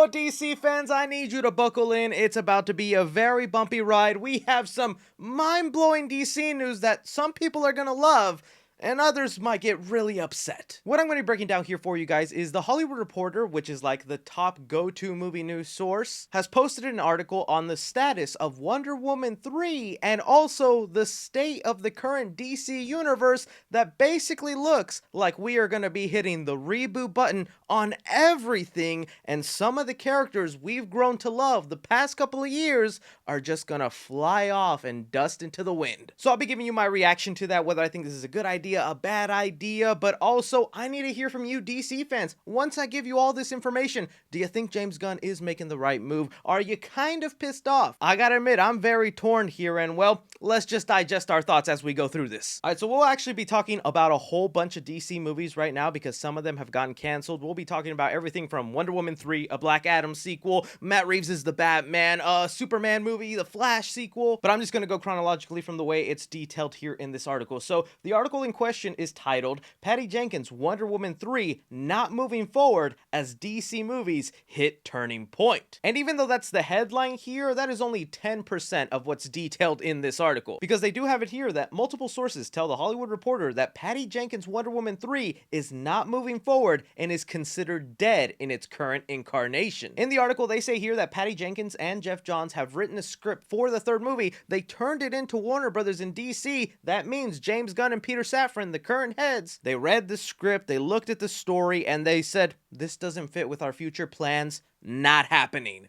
Oh, DC fans, I need you to buckle in. It's about to be a very bumpy ride. We have some mind-blowing DC news that some people are gonna love, and others might get really upset. What I'm going to be breaking down here for you guys is The Hollywood Reporter, which is like the top go-to movie news source, has posted an article on the status of Wonder Woman 3 and also the state of the current DC universe that basically looks like we are going to be hitting the reboot button on everything, and some of the characters we've grown to love the past couple of years are just going to fly off and dust into the wind. So I'll be giving you my reaction to that, whether I think this is a good idea, a bad idea, but also I need to hear from you DC fans. Once I give you all this information, do you think James Gunn is making the right move? Are you kind of pissed off? I gotta admit, I'm very torn here, and well, let's just digest our thoughts as we go through this. Alright, so we'll actually be talking about a whole bunch of DC movies right now because some of them have gotten canceled. We'll be talking about everything from Wonder Woman 3, a Black Adam sequel, Matt Reeves' The Batman, a Superman movie, the Flash sequel, but I'm just gonna go chronologically from the way it's detailed here in this article. So the article in question is titled Patty Jenkins' Wonder Woman 3 Not Moving Forward as DC Movies Hit Turning Point. And even though that's the headline here, that is only 10% of what's detailed in this article, because they do have it here that multiple sources tell The Hollywood Reporter that Patty Jenkins' Wonder Woman 3 is not moving forward and is considered dead in its current incarnation. In the article, they say here that Patty Jenkins and Jeff Johns have written a script for the third movie. They turned it into Warner Brothers in DC. That means James Gunn and Peter Safran, the current heads, they read the script, they looked at the story, and they said, this doesn't fit with our future plans, not happening.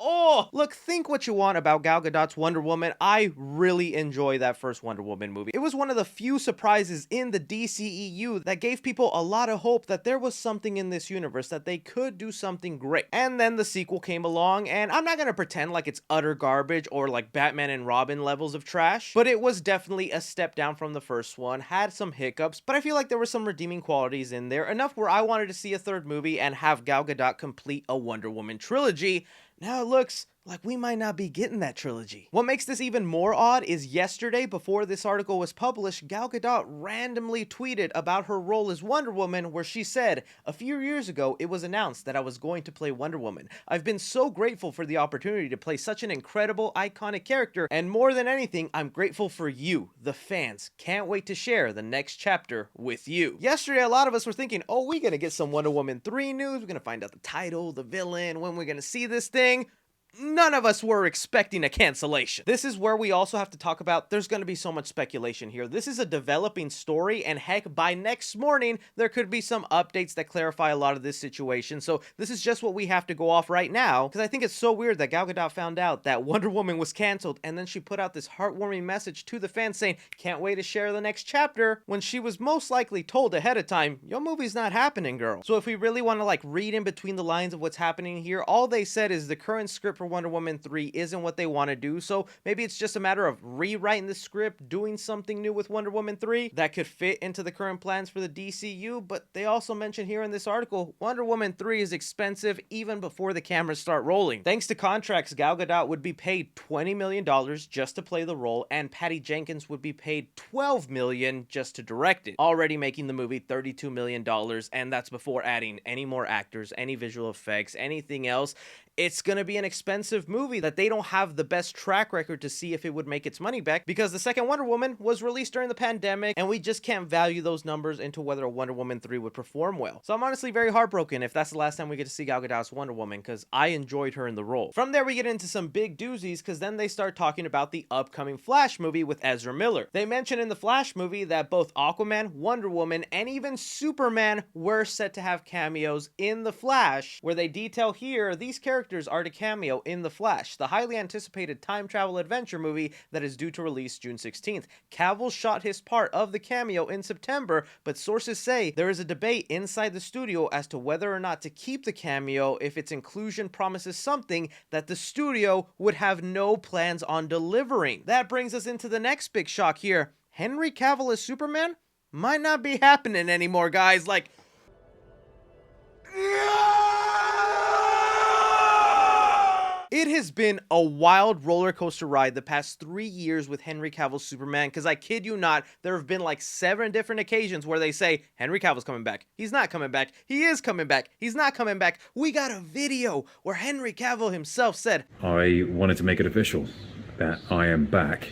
Oh, look, think what you want about Gal Gadot's Wonder Woman. I really enjoy that first Wonder Woman movie. It was one of the few surprises in the DCEU that gave people a lot of hope that there was something in this universe, that they could do something great. And then the sequel came along, and I'm not gonna pretend like it's utter garbage or like Batman and Robin levels of trash, but it was definitely a step down from the first one, had some hiccups, but I feel like there were some redeeming qualities in there, enough where I wanted to see a third movie and have Gal Gadot complete a Wonder Woman trilogy. Now it looks like we might not be getting that trilogy. What makes this even more odd is yesterday, before this article was published, Gal Gadot randomly tweeted about her role as Wonder Woman, where she said, "A few years ago, it was announced that I was going to play Wonder Woman. I've been so grateful for the opportunity to play such an incredible, iconic character, and more than anything, I'm grateful for you, the fans. Can't wait to share the next chapter with you." Yesterday, a lot of us were thinking, oh, we're gonna get some Wonder Woman 3 news, we're gonna find out the title, the villain, when we're gonna see this thing. None of us were expecting a cancellation. This is where we also have to talk about there's going to be so much speculation here. This is a developing story, and heck, by next morning, there could be some updates that clarify a lot of this situation. So this is just what we have to go off right now, because I think it's so weird that Gal Gadot found out that Wonder Woman was canceled, and then she put out this heartwarming message to the fans saying, can't wait to share the next chapter, when she was most likely told ahead of time, your movie's not happening, girl. So if we really want to like read in between the lines of what's happening here, all they said is the current script for Wonder Woman 3 isn't what they want to do, so maybe it's just a matter of rewriting the script, doing something new with Wonder Woman 3 that could fit into the current plans for the DCU. But they also mention here in this article, Wonder Woman 3 is expensive even before the cameras start rolling. Thanks to contracts, Gal Gadot would be paid $20 million just to play the role, and Patty Jenkins would be paid $12 million just to direct it, already making the movie $32 million, and that's before adding any more actors, any visual effects, anything else. It's gonna be an expensive movie that they don't have the best track record to see if it would make its money back, because the second Wonder Woman was released during the pandemic, and we just can't value those numbers into whether a Wonder Woman 3 would perform well. So I'm honestly very heartbroken if that's the last time we get to see Gal Gadot's Wonder Woman, because I enjoyed her in the role. From there, we get into some big doozies, because then they start talking about the upcoming Flash movie with Ezra Miller. They mention in the Flash movie that both Aquaman, Wonder Woman, and even Superman were set to have cameos in the Flash, where they detail here these characters are to cameo in The Flash, the highly anticipated time travel adventure movie that is due to release June 16th. Cavill shot his part of the cameo in September, but sources say there is a debate inside the studio as to whether or not to keep the cameo if its inclusion promises something that the studio would have no plans on delivering. That brings us into the next big shock here. Henry Cavill as Superman might not be happening anymore, guys. Like, It has been a wild roller coaster ride the past 3 years with Henry Cavill's Superman, because I kid you not, there have been like 7 different occasions where they say, Henry Cavill's coming back, he's not coming back, he is coming back, he's not coming back. We got a video where Henry Cavill himself said, I wanted to make it official that I am back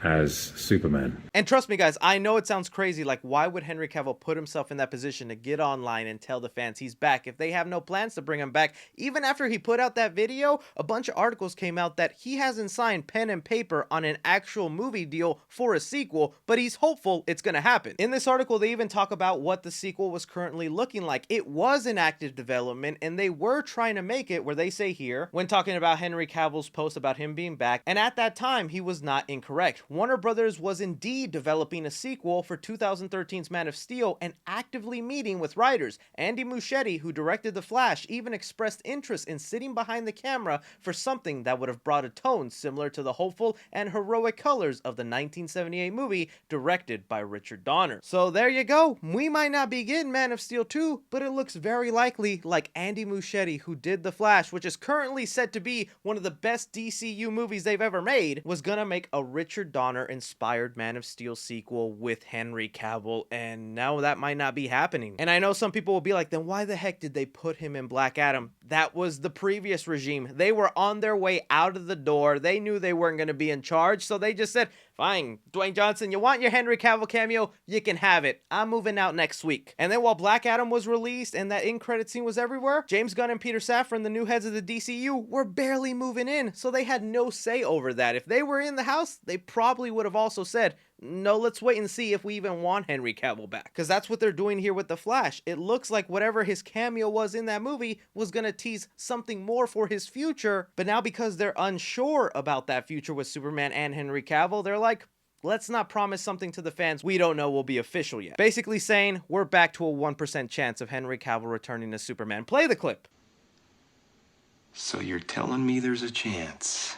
as Superman. And trust me guys, I know it sounds crazy, like why would Henry Cavill put himself in that position to get online and tell the fans he's back if they have no plans to bring him back? Even after he put out that video, a bunch of articles came out that he hasn't signed pen and paper on an actual movie deal for a sequel, but he's hopeful it's gonna happen. In this article, they even talk about what the sequel was currently looking like. It was in active development, and they were trying to make it where they say here, when talking about Henry Cavill's post about him being back, and at that time, he was not incorrect. Warner Brothers was indeed developing a sequel for 2013's Man of Steel and actively meeting with writers. Andy Muschietti, who directed The Flash, even expressed interest in sitting behind the camera for something that would have brought a tone similar to the hopeful and heroic colors of the 1978 movie directed by Richard Donner. So there you go. We might not be getting Man of Steel 2, but it looks very likely like Andy Muschietti, who did The Flash, which is currently said to be one of the best DCU movies they've ever made, was gonna make a Richard Donner inspired Man of Steel sequel with Henry Cavill, and now that might not be happening. And I know some people will be like, then why the heck did they put him in Black Adam? That was the previous regime. They were on their way out of the door. They knew they weren't going to be in charge, so they just said, fine, Dwayne Johnson, you want your Henry Cavill cameo? You can have it. I'm moving out next week. And then while Black Adam was released and that in-credit scene was everywhere, James Gunn and Peter Safran, the new heads of the DCU, were barely moving in, so they had no say over that. If they were in the house, they probably would have also said, no, let's wait and see if we even want Henry Cavill back. Because that's what they're doing here with The Flash. It looks like whatever his cameo was in that movie was going to tease something more for his future. But now because they're unsure about that future with Superman and Henry Cavill, they're like, let's not promise something to the fans we don't know will be official yet. Basically saying, we're back to a 1% chance of Henry Cavill returning as Superman. Play the clip. So you're telling me there's a chance?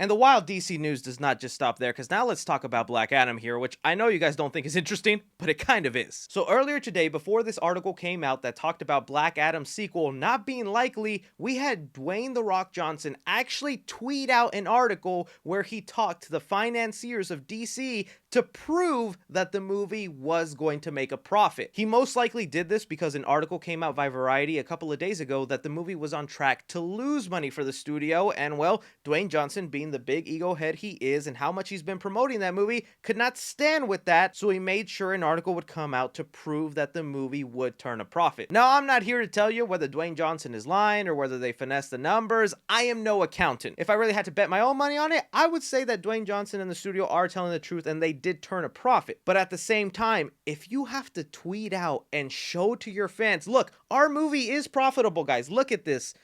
And the wild DC news does not just stop there, because now let's talk about Black Adam here, which I know you guys don't think is interesting, but it kind of is. So earlier today, before this article came out that talked about Black Adam's sequel not being likely, we had Dwayne "The Rock" Johnson actually tweet out an article where he talked to the financiers of DC to prove that the movie was going to make a profit. He most likely did this because an article came out by Variety a couple of days ago that the movie was on track to lose money for the studio, and well, Dwayne Johnson, being the big ego head he is and how much he's been promoting that movie, could not stand with that, so he made sure an article would come out to prove that the movie would turn a profit. Now, I'm not here to tell you whether Dwayne Johnson is lying or whether they finessed the numbers. I am no accountant. If I really had to bet my own money on it, I would say that Dwayne Johnson and the studio are telling the truth and they did turn a profit. But at the same time, if you have to tweet out and show to your fans, look, our movie is profitable, guys, look at this,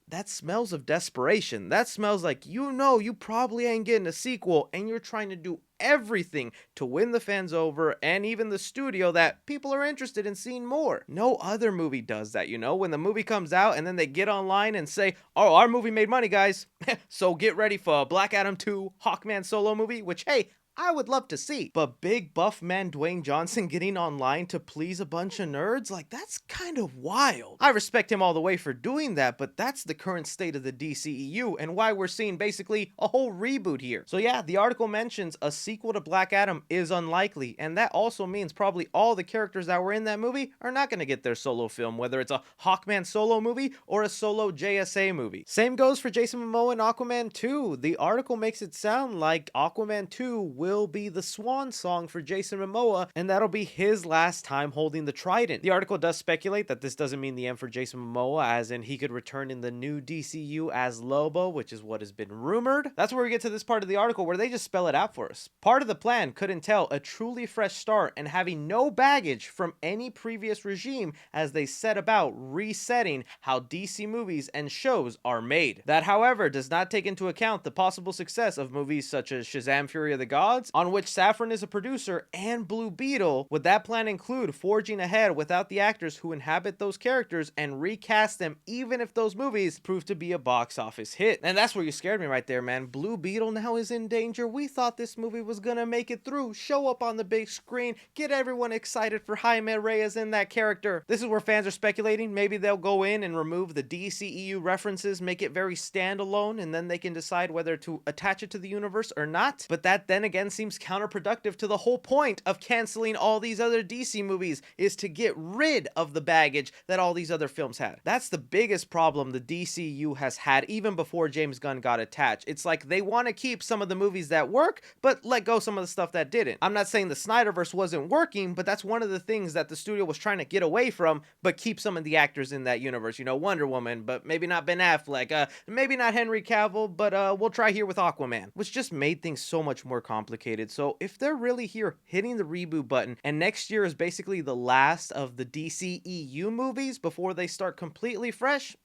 that smells of desperation. That smells like, you know, you probably ain't getting a sequel and you're trying to do everything to win the fans over and even the studio that people are interested in seeing more. No other movie does that, you know, when the movie comes out and then they get online and say, oh, our movie made money, guys. So get ready for Black Adam 2 Hawkman solo movie, which, hey, I would love to see. But big buff man Dwayne Johnson getting online to please a bunch of nerds, like, that's kind of wild. I respect him all the way for doing that, but that's the current state of the DCEU and why we're seeing basically a whole reboot here. So yeah, the article mentions a sequel to Black Adam is unlikely, and that also means probably all the characters that were in that movie are not going to get their solo film, whether it's a Hawkman solo movie or a solo JSA movie. Same goes for Jason Momoa and Aquaman 2. The article makes it sound like Aquaman 2 will be the swan song for Jason Momoa, and that'll be his last time holding the trident. The article does speculate that this doesn't mean the end for Jason Momoa, as in he could return in the new DCU as Lobo, which is what has been rumored. That's where we get to this part of the article where they just spell it out for us. Part of the plan could entail a truly fresh start and having no baggage from any previous regime as they set about resetting how DC movies and shows are made. That, however, does not take into account the possible success of movies such as Shazam! Fury of the Gods Squads, on which Safran is a producer, and Blue Beetle, would that plan include forging ahead without the actors who inhabit those characters and recast them even if those movies prove to be a box office hit? And that's where you scared me right there, man. Blue Beetle now is in danger. We thought this movie was gonna make it through, show up on the big screen, get everyone excited for Jaime Reyes in that character. This is where fans are speculating maybe they'll go in and remove the DCEU references, make it very standalone, and then they can decide whether to attach it to the universe or not. But that then again seems counterproductive to the whole point of canceling all these other DC movies, is to get rid of the baggage that all these other films had. That's the biggest problem the DCU has had even before James Gunn got attached. It's like they want to keep some of the movies that work, but let go some of the stuff that didn't. I'm not saying the Snyderverse wasn't working, but that's one of the things that the studio was trying to get away from, but keep some of the actors in that universe. You know, Wonder Woman, but maybe not Ben Affleck, maybe not Henry Cavill, but we'll try here with Aquaman, which just made things so much more complicated. So if they're really here hitting the reboot button, and next year is basically the last of the DCEU movies before they start completely fresh,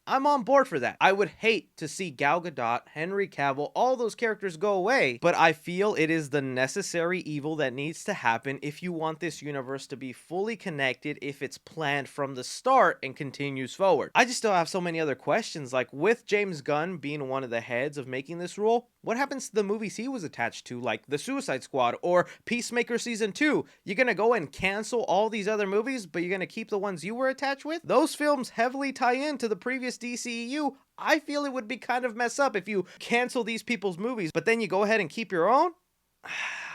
I'm on board for that. I would hate to see Gal Gadot, Henry Cavill, all those characters go away, but I feel it is the necessary evil that needs to happen if you want this universe to be fully connected, if it's planned from the start and continues forward. I just still have so many other questions, like with James Gunn being one of the heads of making this rule, what happens to the movies he was attached to, like The Suicide Squad or Peacemaker Season 2? You're gonna go and cancel all these other movies, but you're gonna keep the ones you were attached with? Those films heavily tie into the previous DCEU. I feel it would be kind of messed up if you cancel these people's movies, but then you go ahead and keep your own?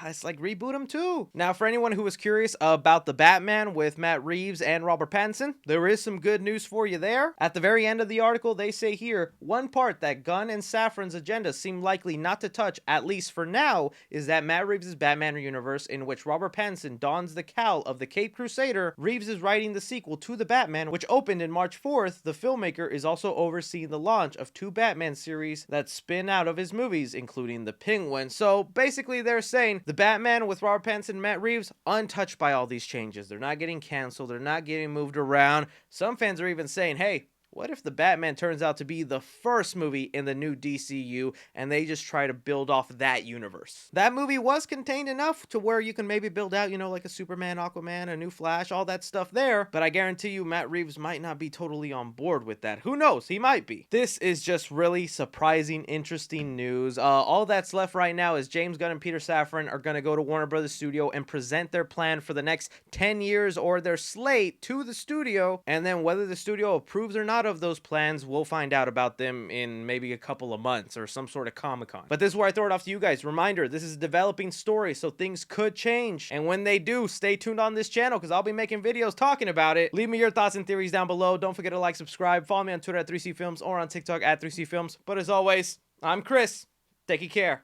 It's like reboot them too. Now, for anyone who was curious about the Batman with Matt Reeves and Robert Pattinson, there is some good news for you there. At the very end of the article, they say here, one part that Gunn and Safran's agenda seem likely not to touch, at least for now, is that Matt Reeves' Batman universe, in which Robert Pattinson dons the cowl of the Caped Crusader. Reeves is writing the sequel to The Batman, which opened in March 4th. The filmmaker is also overseeing the launch of 2 Batman series that spin out of his movies, including The Penguin. So basically, they're saying the Batman with Robert Pattinson and Matt Reeves, untouched by all these changes. They're not getting canceled. They're not getting moved around. Some fans are even saying, hey, what if the Batman turns out to be the first movie in the new DCU and they just try to build off that universe? That movie was contained enough to where you can maybe build out, you know, like a Superman, Aquaman, a new Flash, all that stuff there. But I guarantee you Matt Reeves might not be totally on board with that. Who knows? He might be. This is just really surprising, interesting news. All that's left right now is James Gunn and Peter Safran are going to go to Warner Brothers Studio and present their plan for the next 10 years or their slate to the studio. And then whether the studio approves or not of those plans, we'll find out about them in maybe a couple of months or some sort of Comic-Con. But this is where I throw it off to you guys. Reminder, this is a developing story, so things could change. And when they do, stay tuned on this channel because I'll be making videos talking about it. Leave me your thoughts and theories down below. Don't forget to like, subscribe, follow me on Twitter at 3C Films or on TikTok at 3C Films. But as always, I'm Chris. Take care.